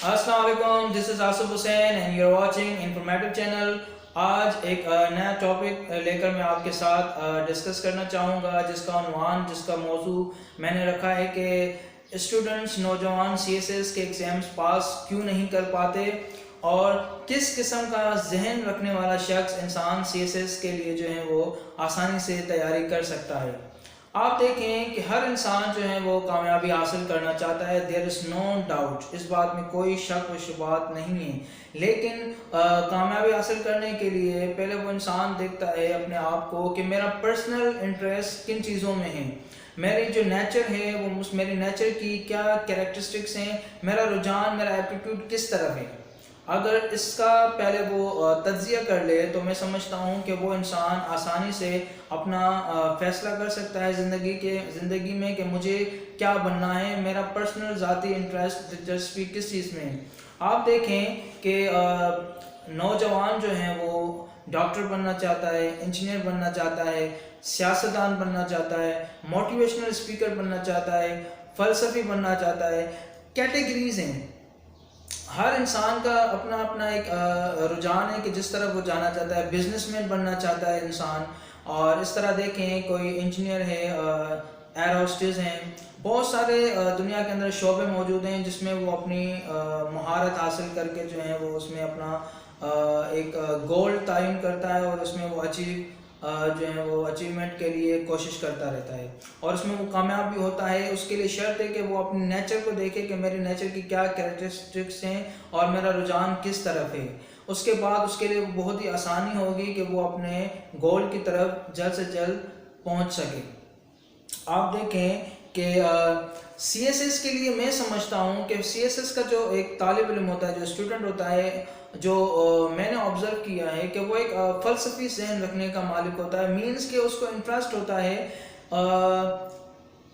السلام علیکم، this is Asif Hussain and you are watching informative channel. آج ایک نیا ٹاپک لے کر میں آپ کے ساتھ ڈسکس کرنا چاہوں گا، جس کا عنوان، جس کا موضوع میں نے رکھا ہے کہ اسٹوڈنٹس، نوجوان سی ایس ایس کے ایگزامس پاس کیوں نہیں کر پاتے، اور کس قسم کا ذہن رکھنے والا شخص، انسان سی ایس ایس کے لیے جو ہے وہ آسانی سے تیاری کر سکتا ہے۔ آپ دیکھیں کہ ہر انسان جو ہے وہ کامیابی حاصل کرنا چاہتا ہے، دیر از نو ڈاؤٹ، اس بات میں کوئی شک و شبہات نہیں ہے، لیکن کامیابی حاصل کرنے کے لیے پہلے وہ انسان دیکھتا ہے اپنے آپ کو کہ میرا پرسنل انٹرسٹ کن چیزوں میں ہے، میری جو نیچر ہے وہ میری نیچر کی کیا کیریکٹرسٹکس ہیں، میرا رجحان، میرا ایپٹیٹیوڈ کس طرف ہے۔ اگر اس کا پہلے وہ تجزیہ کر لے تو میں سمجھتا ہوں کہ وہ انسان آسانی سے اپنا فیصلہ کر سکتا ہے زندگی میں کہ مجھے کیا بننا ہے، میرا پرسنل ذاتی انٹرسٹ، دلچسپی کس چیز میں ہے۔ آپ دیکھیں کہ نوجوان جو ہیں وہ ڈاکٹر بننا چاہتا ہے، انجینئر بننا چاہتا ہے، سیاستدان بننا چاہتا ہے، موٹیویشنل اسپیکر بننا چاہتا ہے، فلسفی بننا چاہتا ہے، کیٹیگریز ہیں۔ ہر انسان کا اپنا اپنا ایک رجحان ہے کہ جس طرح وہ جانا چاہتا ہے، بزنس مین بننا چاہتا ہے انسان، اور اس طرح دیکھیں کوئی انجینئر ہے، ایئر ہوسٹس ہیں، بہت سارے دنیا کے اندر شعبے موجود ہیں جس میں وہ اپنی مہارت حاصل کر کے جو ہے وہ اس میں اپنا ایک گول تعین کرتا ہے، اور اس میں وہ جو ہے وہ اچیومنٹ کے لیے کوشش کرتا رہتا ہے، اور اس میں وہ کامیاب بھی ہوتا ہے۔ اس کے لیے شرط ہے کہ وہ اپنے نیچر کو دیکھے کہ میرے نیچر کی کیا کیریکٹرسٹکس ہیں اور میرا رجحان کس طرف ہے۔ اس کے بعد اس کے لیے بہت ہی آسانی ہوگی کہ وہ اپنے گول کی طرف جلد سے جلد پہنچ سکے۔ آپ دیکھیں کہ سی ایس ایس کے لیے میں سمجھتا ہوں کہ سی ایس ایس کا جو ایک طالب علم ہوتا ہے، جو اسٹوڈنٹ ہوتا ہے، جو میں نے آبزرو کیا ہے کہ وہ ایک فلسفی ذہن رکھنے کا مالک ہوتا ہے، مینس کہ اس کو انٹرسٹ ہوتا ہے۔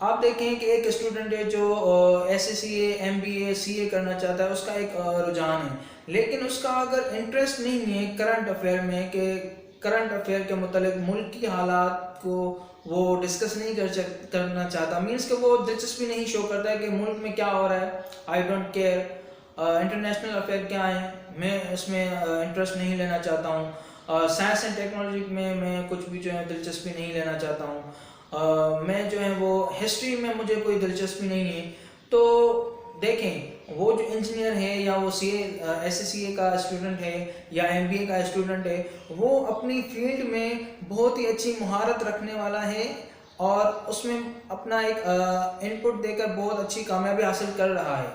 آپ دیکھیں کہ ایک اسٹوڈنٹ ہے جو ایس سی اے، ایم بی اے، سی اے کرنا چاہتا ہے، اس کا ایک رجحان ہے، لیکن اس کا اگر انٹرسٹ نہیں ہے کرنٹ افیئر میں، کہ کرنٹ افیئر کے متعلق ملک کی حالات کو وہ ڈسکس نہیں کرنا چاہتا، مینس کہ وہ دلچسپی نہیں شو کرتا ہے کہ ملک میں کیا ہو رہا ہے، I don't care, international affair کیا ہیں، میں اس میں انٹرسٹ نہیں لینا چاہتا ہوں، سائنس اینڈ ٹیکنالوجی میں میں کچھ بھی جو ہے دلچسپی نہیں لینا چاہتا ہوں، میں جو ہے وہ ہسٹری میں مجھے کوئی دلچسپی نہیں ہے۔ تو دیکھیں وہ جو انجینئر ہے، یا وہ ایس سی اے کا اسٹوڈنٹ ہے، یا ایم بی اے کا اسٹوڈنٹ ہے، وہ اپنی فیلڈ میں بہت ہی اچھی مہارت رکھنے والا ہے، اور اس میں اپنا ایک ان پٹ دے کر بہت اچھی کامیابی حاصل کر رہا ہے۔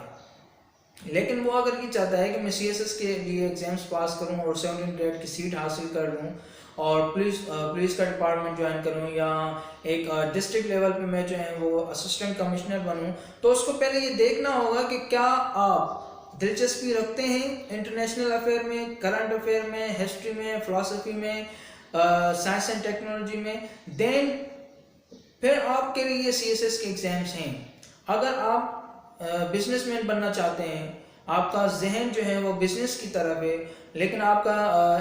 لیکن وہ اگر یہ چاہتا ہے کہ میں سی ایس ایس کے لیے ایگزامس پاس کروں اور 17 گریڈ کی سیٹ حاصل کر لوں، اور پولیس کا ڈپارٹمنٹ جوائن کروں، یا ایک ڈسٹرکٹ لیول پہ میں جو ہے وہ اسسٹنٹ کمشنر بنوں، تو اس کو پہلے یہ دیکھنا ہوگا کہ کیا آپ دلچسپی رکھتے ہیں انٹرنیشنل افیئر میں، کرنٹ افیئر میں، ہسٹری میں، فلسفی میں، سائنس اینڈ ٹیکنالوجی میں، دین پھر آپ کے لیے سی ایس ایس کے ایگزامس ہیں۔ اگر آپ بزنس مین بننا چاہتے ہیں، آپ کا ذہن جو ہے وہ بزنس کی طرف ہے، لیکن آپ کا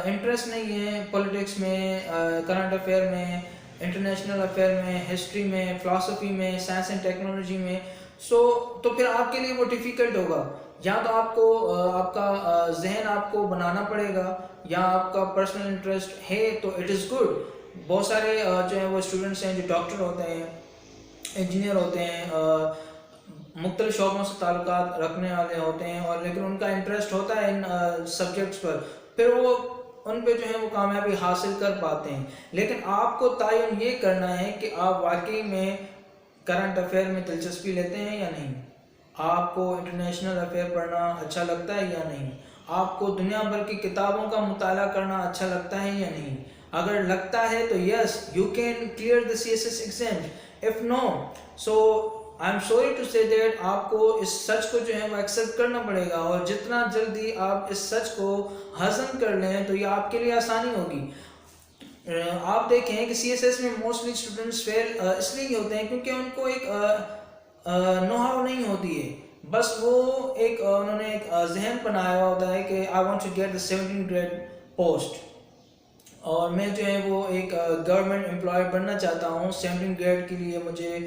انٹرسٹ نہیں ہے پولیٹکس میں، کرنٹ افیئر میں، انٹرنیشنل افیئر میں، ہسٹری میں، فلسفی میں، سائنس اینڈ ٹیکنالوجی میں، تو پھر آپ کے لیے وہ ڈیفیکلٹ ہوگا۔ یا تو آپ کو آپ کا ذہن آپ کو بنانا پڑے گا، یا آپ کا پرسنل انٹرسٹ ہے تو اٹ از گڈ۔ بہت سارے جو ہیں وہ اسٹوڈنٹس ہیں جو ڈاکٹر ہوتے ہیں، انجینئر ہوتے ہیں، مختلف شعبوں سے تعلقات رکھنے والے ہوتے ہیں، اور لیکن ان کا انٹرسٹ ہوتا ہے ان سبجیکٹس پر، پھر وہ ان پہ جو ہے وہ کامیابی حاصل کر پاتے ہیں۔ لیکن آپ کو تعین یہ کرنا ہے کہ آپ واقعی میں کرنٹ افیئر میں دلچسپی لیتے ہیں یا نہیں، آپ کو انٹرنیشنل افیئر پڑھنا اچھا لگتا ہے یا نہیں، آپ کو دنیا بھر کی کتابوں کا مطالعہ کرنا اچھا لگتا ہے یا نہیں۔ اگر لگتا ہے تو yes you can clear the C S S exam, if no so I am sorry to say that آپ کو اس سچ کو جو ہے وہ ایکسیپٹ کرنا پڑے گا، اور جتنا جلدی آپ اس سچ کو ہضم کر لیں تو یہ آپ کے لیے آسانی ہوگی۔ آپ دیکھیں کہ سی ایس ایس میں موسٹلی اسٹوڈنٹس فیل اس لیے ہوتے ہیں کیونکہ ان کو ایک نو ہاؤ نہیں ہوتی ہے، بس وہ ایک انہوں نے ایک ذہن بنایا ہوا ہوتا ہے کہ I want to get the 17 grade post, اور میں جو ہے وہ ایک گورنمنٹ امپلائی بننا چاہتا ہوں، 17 گریڈ کے لیے مجھے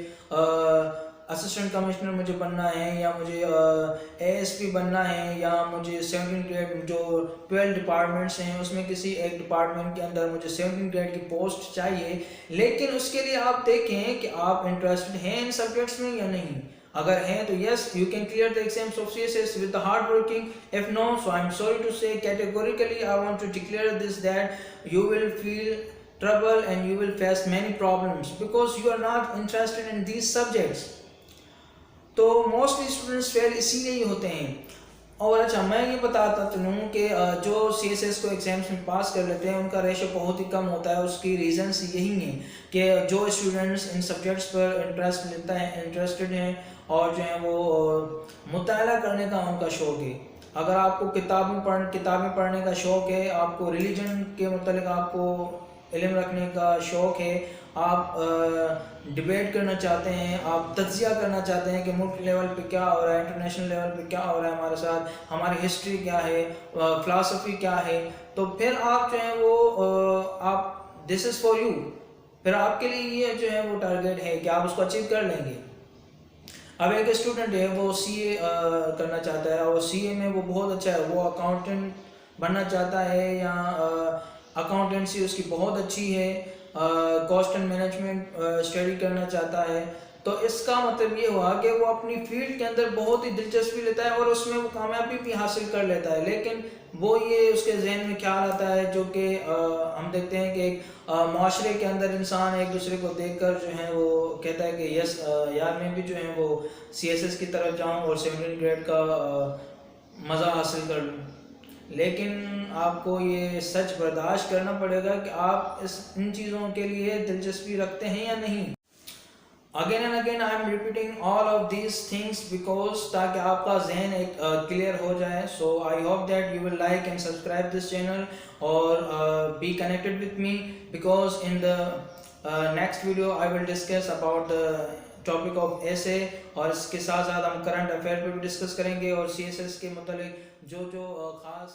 اسسٹنٹ کمشنر مجھے بننا ہے یا مجھے ASP بننا ہے یا مجھے 17 گریڈ جو 12 ڈپارٹمنٹس ہیں اس میں کسی ایک ڈپارٹمنٹ کے اندر مجھے 17 گریڈ کی پوسٹ چاہیے، لیکن اس کے لیے آپ دیکھیں کہ آپ انٹرسٹڈ ہیں ان سبجیکٹس میں یا نہیں. اگر ہیں تو yes you can clear the exams of CSS with the hard working. If no, so I'm sorry to say categorically I want to declare this that you will feel trouble and you will face many problems because you are not interested in these subjects. تو mostly students فیل اسی لیے ہی ہوتے ہیں. اور اچھا میں یہ بتاتا چلوں کہ جو CSS کو ایگزامس میں پاس کر لیتے ہیں ان کا ریشو بہت ہی کم ہوتا ہے. اس کی ریزنس یہی ہیں کہ جو اسٹوڈنٹس ان سبجیکٹس پر انٹرسٹڈ ہیں اور جو ہیں وہ مطالعہ کرنے کا ان کا شوق ہے. اگر آپ کو کتابیں پڑھنے کا شوق ہے، آپ کو ریلیجن کے متعلق آپ کو علم رکھنے کا شوق ہے، آپ ڈبیٹ کرنا چاہتے ہیں، آپ تجزیہ کرنا چاہتے ہیں کہ ملک لیول پہ کیا ہو رہا ہے، انٹرنیشنل لیول پہ کیا ہو رہا ہے ہمارے ساتھ، ہماری ہسٹری کیا ہے، فلاسفی کیا ہے، تو پھر آپ جو ہیں وہ آپ دس از فار یو. پھر آپ کے لیے یہ جو ہے وہ ٹارگیٹ ہے کہ آپ اس کو اچیو کر لیں گے. اب ایک اسٹوڈنٹ ہے وہ CA کرنا چاہتا ہے اور CA میں وہ بہت اچھا ہے، وہ اکاؤنٹنٹ بننا چاہتا ہے یا اکاؤنٹنسی اس کی بہت اچھی ہے، کاسٹ اینڈ مینجمنٹ اسٹڈی کرنا چاہتا ہے. تو اس کا مطلب یہ ہوا کہ وہ اپنی فیلڈ کے اندر بہت ہی دلچسپی لیتا ہے اور اس میں وہ کامیابی بھی حاصل کر لیتا ہے، لیکن وہ یہ اس کے ذہن میں خیال آتا ہے جو کہ ہم دیکھتے ہیں کہ ایک معاشرے کے اندر انسان ایک دوسرے کو دیکھ کر جو ہے وہ کہتا ہے کہ یس یار میں بھی جو ہے وہ CSS کی طرف جاؤں اور 17 گریڈ کا مزہ حاصل کر لوں. لیکن آپ کو یہ سچ برداشت کرنا پڑے گا کہ آپ ان چیزوں کے لیے دلچسپی رکھتے ہیں یا نہیں. Again and again I am repeating all of these things because تاکہ آپ کا ذہن ایک کلیئر ہو جائے. So I hope that you will like and subscribe this channel اور be connected with me because in the next video I will discuss about the topic of ایسے، اور اس کے ساتھ ساتھ ہم کرنٹ افیئر پہ بھی ڈسکس کریں گے اور CSS کے متعلق جو خاص